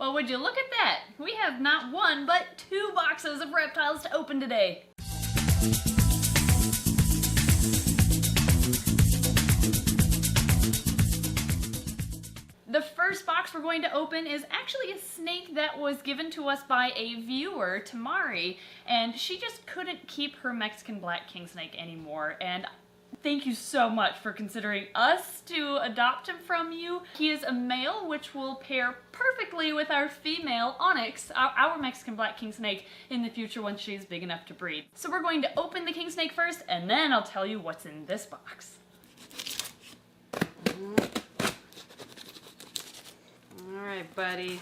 Well, would you look at that? We have not one, but 2 boxes of reptiles to open today. The first box we're going to open is actually a snake that was given to us by a viewer, Temari, and she just couldn't keep her Mexican black king snake anymore, and thank you so much for considering us to adopt him from you. He is a male, which will pair perfectly with our female Onyx, our Mexican black king snake, in the future once she's big enough to breed. So we're going to open the king snake first, and then I'll tell you what's in this box. Alright, buddy.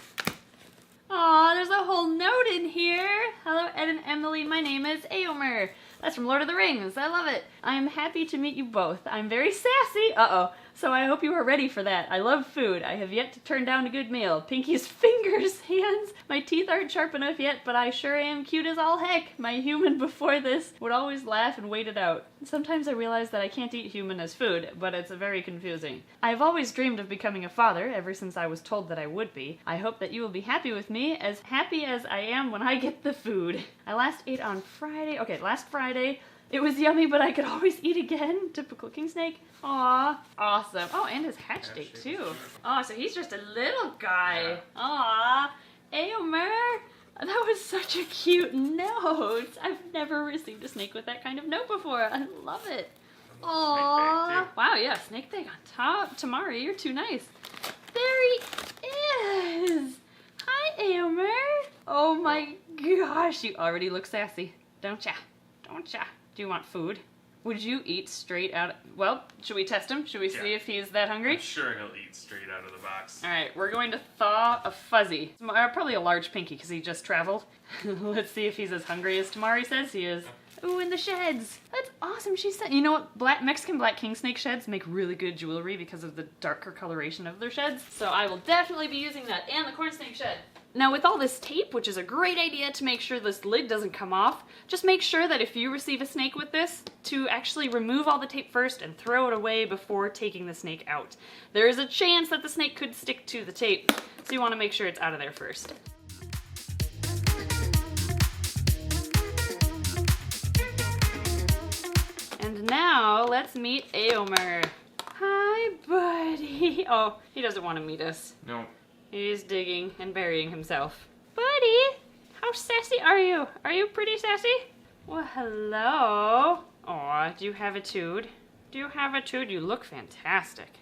Aw, there's a whole note in here. Hello, Ed and Emily. My name is Eyomer. That's from Lord of the Rings. I love it. I am happy to meet you both. I'm very sassy. Uh-oh. So I hope you are ready for that. I love food. I have yet to turn down a good meal. Pinky's fingers, hands. My teeth aren't sharp enough yet, but I sure am cute as all heck. My human before this would always laugh and wait it out. Sometimes I realize that I can't eat human as food, but it's very confusing. I've always dreamed of becoming a father ever since I was told that I would be. I hope that you will be happy with me, as happy as I am when I get the food. I last ate on Friday. Okay, last Friday. It was yummy, but I could always eat again. Typical king snake. Aw, awesome. Oh, and his hatch date too. Oh, so he's just a little guy. Aw, Eyomer. That was such a cute note. I've never received a snake with that kind of note before. I love it. Aw. Wow, yeah, snake bag on top. Tamari, you're too nice. There he is. Hi, Eyomer. Oh my gosh, you already look sassy, don't ya? Don't ya? Do you want food? Would you eat straight out of... Well, should we test him? Should we see if he's that hungry? I'm sure he'll eat straight out of the box. Alright, we're going to thaw a fuzzy. Probably a large pinky because he just traveled. Let's see if he's as hungry as Temari says he is. Ooh, in the sheds. That's awesome. She said, you know what? Mexican black king snake sheds make really good jewelry because of the darker coloration of their sheds. So I will definitely be using that. And the corn snake shed. Now with all this tape, which is a great idea to make sure this lid doesn't come off, just make sure that if you receive a snake with this, to actually remove all the tape first and throw it away before taking the snake out. There is a chance that the snake could stick to the tape, so you want to make sure it's out of there first. And now, let's meet Eyomer. Hi, buddy. Oh, he doesn't want to meet us. No. He's digging and burying himself. Buddy, how sassy are you? Are you pretty sassy? Well, hello. Aw, do you have a tood? Do you have a tood? You look fantastic.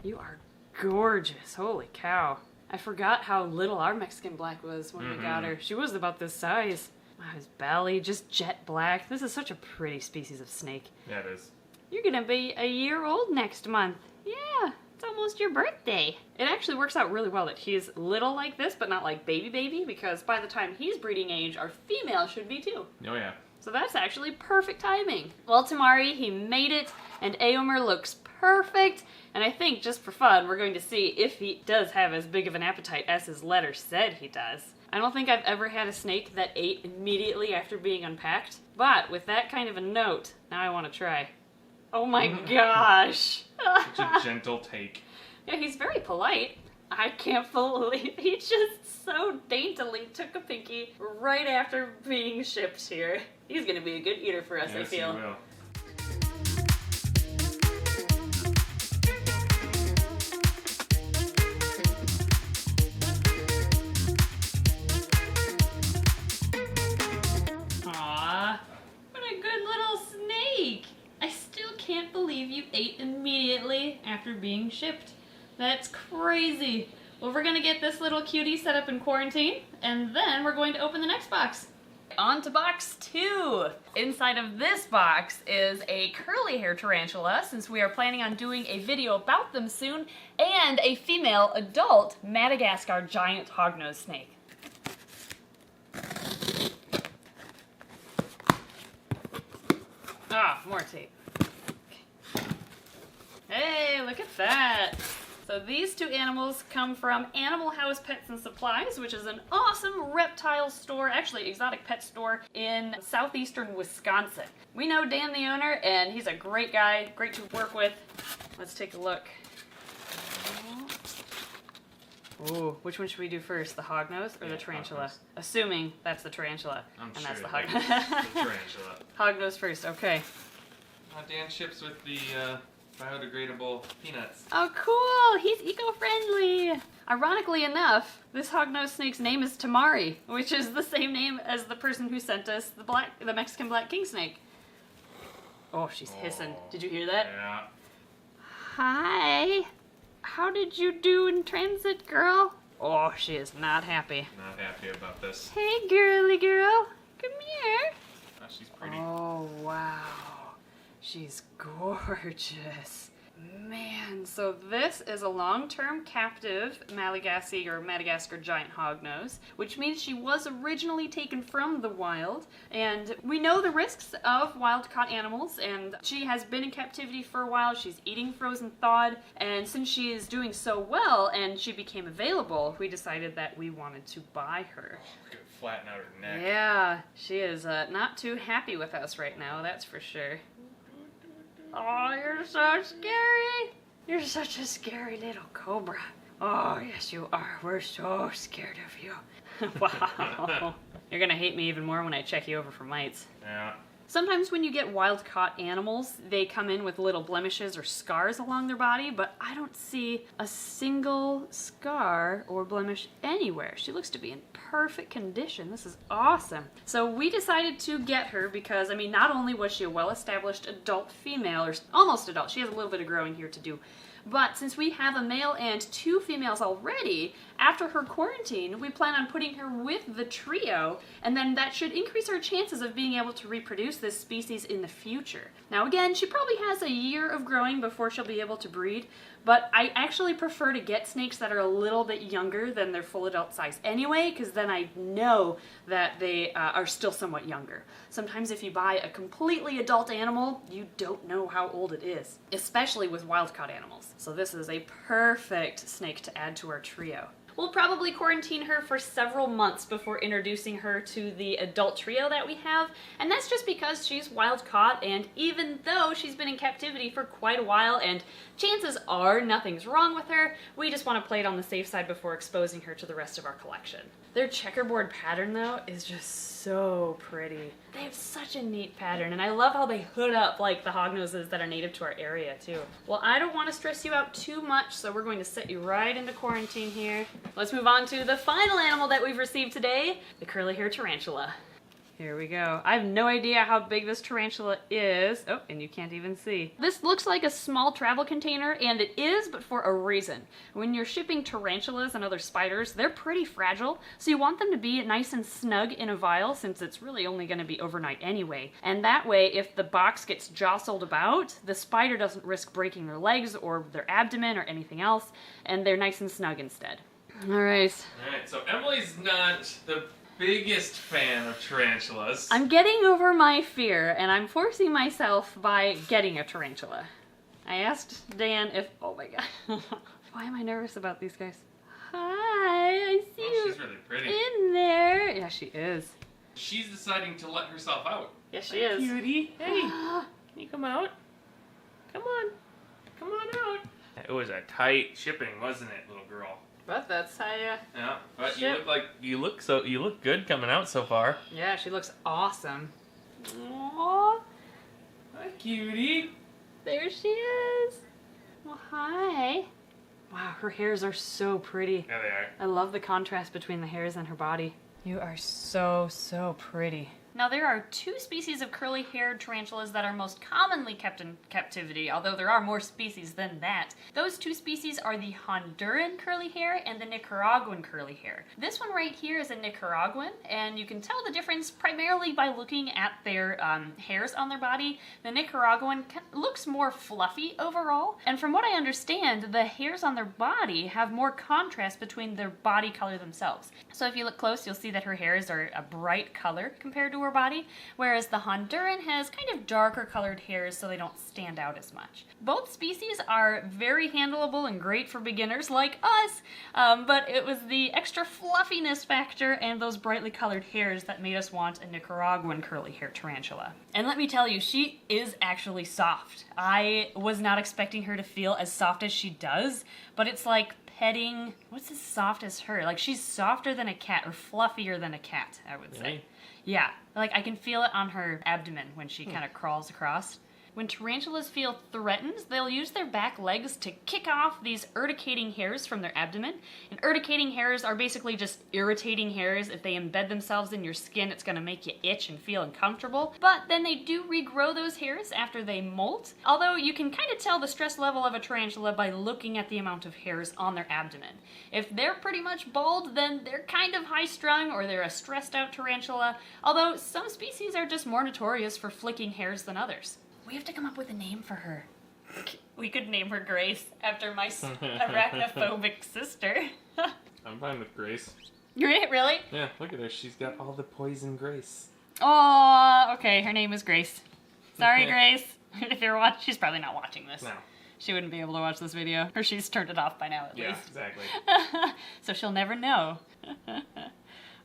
You are gorgeous. Holy cow. I forgot how little our Mexican black was when we got her. She was about this size. Wow, his belly, just jet black. This is such a pretty species of snake. Yeah, it is. You're gonna be a year old next month. Yeah. It's almost your birthday. It actually works out really well that he's little like this, but not like baby, because by the time he's breeding age, our female should be too. Oh yeah. So that's actually perfect timing. Well, Temari, he made it, and Eyomer looks perfect, and I think just for fun, we're going to see if he does have as big of an appetite as his letter said he does. I don't think I've ever had a snake that ate immediately after being unpacked, but with that kind of a note, now I want to try. Oh my gosh. Such a gentle take. Yeah, he's very polite. I can't believe he just so daintily took a pinky right after being shipped here. He's gonna be a good eater for us, Yes, I feel. He will. Aw, what a good little snake. I still can't believe you ate immediately after being shipped. That's crazy. Well, we're gonna get this little cutie set up in quarantine, and then we're going to open the next box. On to box 2. Inside of this box is a curly hair tarantula, since we are planning on doing a video about them soon, and a female adult Madagascar giant hognose snake. Ah, more tape. Hey, look at that. So these two animals come from Animal House Pets and Supplies, which is an awesome reptile store, actually exotic pet store in southeastern Wisconsin. We know Dan, the owner, and he's a great guy, great to work with. Let's take a look. Ooh, which one should we do first, the hognose or the tarantula? Hognose. Assuming that's the tarantula. I'm and sure that's the that hognose. is the tarantula. Hognose first, okay. Dan ships with the biodegradable peanuts. Oh, cool! He's eco-friendly! Ironically enough, this hognose snake's name is Temari, which is the same name as the person who sent us the Mexican black king snake. Oh, she's hissing. Did you hear that? Yeah. Hi. How did you do in transit, girl? Oh, she is not happy. Not happy about this. Hey, girly girl. Come here. Oh, she's pretty. Oh, wow. She's gorgeous. Man, so this is a long-term captive Madagascar giant hognose, which means she was originally taken from the wild, and we know the risks of wild-caught animals, and she has been in captivity for a while. She's eating frozen thawed, and since she is doing so well and she became available, we decided that we wanted to buy her. Look at flatten out her neck. Yeah, she is not too happy with us right now, that's for sure. Oh, you're so scary. You're such a scary little cobra. Oh, yes you are. We're so scared of you. Wow. You're gonna hate me even more when I check you over for mites. Yeah. Sometimes when you get wild-caught animals, they come in with little blemishes or scars along their body, but I don't see a single scar or blemish anywhere. She looks to be in perfect condition. This is awesome. So we decided to get her because, I mean, not only was she a well-established adult female, or almost adult, she has a little bit of growing here to do, but since we have a male and 2 females already, after her quarantine, we plan on putting her with the trio, and then that should increase our chances of being able to reproduce this species in the future. Now again, she probably has a year of growing before she'll be able to breed, but I actually prefer to get snakes that are a little bit younger than their full adult size anyway, because then I know that they are still somewhat younger. Sometimes if you buy a completely adult animal, you don't know how old it is, especially with wild-caught animals. So this is a perfect snake to add to our trio. We'll probably quarantine her for several months before introducing her to the adult trio that we have, and that's just because she's wild caught, and even though she's been in captivity for quite a while and chances are nothing's wrong with her, we just want to play it on the safe side before exposing her to the rest of our collection. Their checkerboard pattern though is just so pretty. They have such a neat pattern, and I love how they hood up like the hognoses that are native to our area too. Well, I don't want to stress you out too much, so we're going to set you right into quarantine here. Let's move on to the final animal that we've received today, the curly-haired tarantula. Here we go. I have no idea how big this tarantula is. Oh, and you can't even see. This looks like a small travel container, and it is, but for a reason. When you're shipping tarantulas and other spiders, they're pretty fragile, so you want them to be nice and snug in a vial since it's really only going to be overnight anyway. And that way, if the box gets jostled about, the spider doesn't risk breaking their legs or their abdomen or anything else, and they're nice and snug instead. All right. Alright, so Emily's not the biggest fan of tarantulas. I'm getting over my fear, and I'm forcing myself by getting a tarantula. I asked Dan if... Oh my god. Why am I nervous about these guys? Hi, I see you she's really pretty. in there. Yeah, she is. She's deciding to let herself out. Yes, she is. Cutie. Hey, can you come out? Come on. Come on out. It was a tight shipping, wasn't it, little girl? But that's how you... Yeah, but Ship. you look good coming out so far. Yeah, she looks awesome. Aww. Hi, cutie. There she is. Well, hi. Wow, her hairs are so pretty. Yeah, they are. I love the contrast between the hairs and her body. You are so, so pretty. Now, there are 2 species of curly-haired tarantulas that are most commonly kept in captivity, although there are more species than that. Those 2 species are the Honduran curly hair and the Nicaraguan curly hair. This one right here is a Nicaraguan, and you can tell the difference primarily by looking at their hairs on their body. The Nicaraguan looks more fluffy overall, and from what I understand, the hairs on their body have more contrast between their body color themselves. So if you look close, you'll see that her hairs are a bright color compared to her body, whereas the Honduran has kind of darker colored hairs so they don't stand out as much. Both species are very handleable and great for beginners like us, but it was the extra fluffiness factor and those brightly colored hairs that made us want a Nicaraguan curly hair tarantula. And let me tell you, she is actually soft. I was not expecting her to feel as soft as she does, but it's like petting. What's as soft as her? Like, she's softer than a cat, or fluffier than a cat, I would say. Really? Yeah, like I can feel it on her abdomen when she kind of crawls across. When tarantulas feel threatened, they'll use their back legs to kick off these urticating hairs from their abdomen. And urticating hairs are basically just irritating hairs. If they embed themselves in your skin, it's going to make you itch and feel uncomfortable. But then they do regrow those hairs after they molt. Although you can kind of tell the stress level of a tarantula by looking at the amount of hairs on their abdomen. If they're pretty much bald, then they're kind of high-strung or they're a stressed-out tarantula. Although some species are just more notorious for flicking hairs than others. We have to come up with a name for her. We could name her Grace after my arachnophobic sister. I'm fine with Grace. Really? Yeah, look at her. She's got all the poison Grace. Oh, okay. Her name is Grace. Sorry, Grace. If you're watching, she's probably not watching this. No. She wouldn't be able to watch this video, or she's turned it off by now at least. Yeah, exactly. So she'll never know.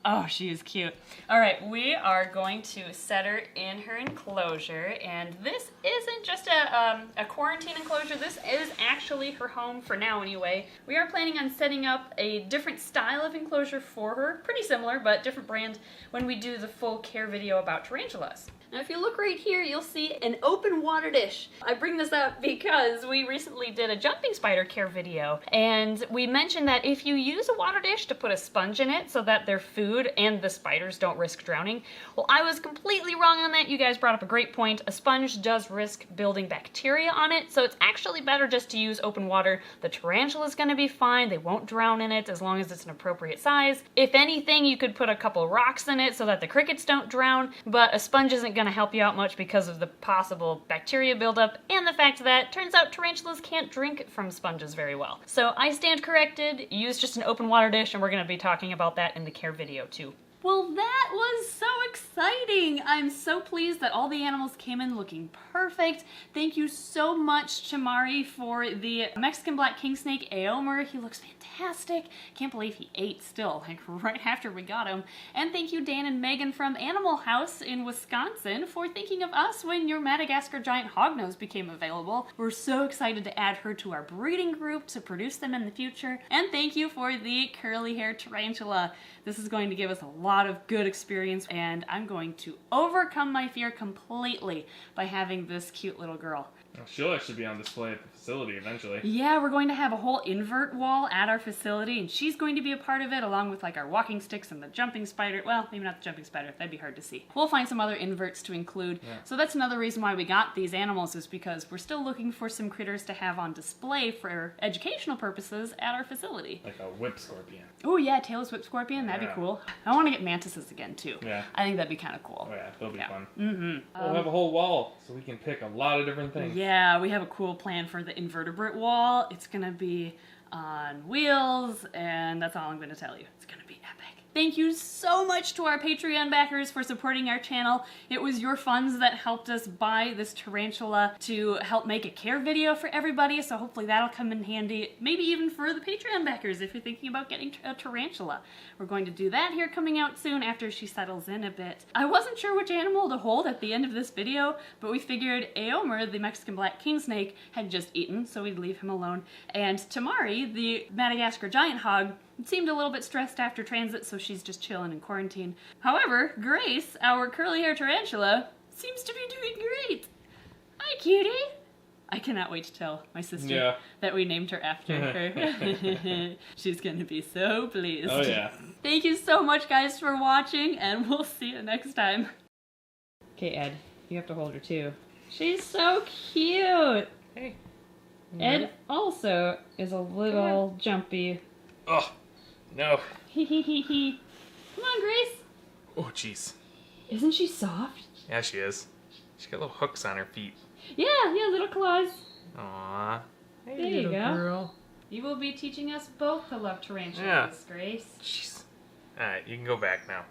Oh, she is cute. All right, we are going to set her in her enclosure, and this isn't just a quarantine enclosure. This is actually her home for now anyway. We are planning on setting up a different style of enclosure for her, pretty similar, but different brand, when we do the full care video about tarantulas. Now, if you look right here, you'll see an open water dish. I bring this up because we recently did a jumping spider care video, and we mentioned that if you use a water dish to put a sponge in it so that their food and the spiders don't risk drowning, well, I was completely wrong on that. You guys brought up a great point. A sponge does risk building bacteria on it, so it's actually better just to use open water. The tarantula's gonna be fine. They won't drown in it as long as it's an appropriate size. If anything, you could put a couple rocks in it so that the crickets don't drown, but a sponge isn't going to help you out much because of the possible bacteria buildup and the fact that turns out tarantulas can't drink from sponges very well. So I stand corrected. Use just an open water dish, and we're going to be talking about that in the care video too. Well, that was so exciting! I'm so pleased that all the animals came in looking perfect. Thank you so much, Temari, for the Mexican black king snake, Eyomer. He looks fantastic. Can't believe he ate still, like right after we got him. And thank you, Dan and Megan from Animal House in Wisconsin, for thinking of us when your Madagascar giant hognose became available. We're so excited to add her to our breeding group to produce them in the future. And thank you for the curly hair tarantula. This is going to give us a lot of good experience, and I'm going to overcome my fear completely by having this cute little girl. Well, she'll actually be on display at the facility eventually. Yeah, we're going to have a whole invert wall at our facility, and she's going to be a part of it, along with like our walking sticks and the jumping spider. Well, maybe not the jumping spider. That'd be hard to see. We'll find some other inverts to include. Yeah. So that's another reason why we got these animals, is because we're still looking for some critters to have on display for educational purposes at our facility. Like a whip scorpion. Oh yeah, tailless whip scorpion. That'd be cool. I want to get mantises again too. Yeah. I think that'd be kind of cool. Oh yeah, that'll be fun. Mm-hmm. We'll have a whole wall so we can pick a lot of different things. Yeah, we have a cool plan for the invertebrate wall. It's gonna be on wheels, and that's all I'm gonna tell you. It's gonna be epic. Thank you so much to our Patreon backers for supporting our channel. It was your funds that helped us buy this tarantula to help make a care video for everybody, so hopefully that'll come in handy, maybe even for the Patreon backers if you're thinking about getting a tarantula. We're going to do that here coming out soon after she settles in a bit. I wasn't sure which animal to hold at the end of this video, but we figured Eyomer, the Mexican black king snake, had just eaten, so we'd leave him alone. And Temari, the Madagascar giant hog, seemed a little bit stressed after transit, so she's just chilling in quarantine. However, Grace, our curly hair tarantula, seems to be doing great. Hi, cutie. I cannot wait to tell my sister that we named her after her. She's gonna be so pleased. Oh yeah. Thank you so much, guys, for watching, and we'll see you next time. Okay, Ed, you have to hold her too. She's so cute. Hey. Ed also is a little jumpy. Oh, no. Come on, Grace. Oh, jeez. Isn't she soft? Yeah, she is. She's got little hooks on her feet. Yeah, little claws. Aww. Hey, there you go. Girl. You will be teaching us both to love tarantulas, Grace. Jeez. Alright, you can go back now.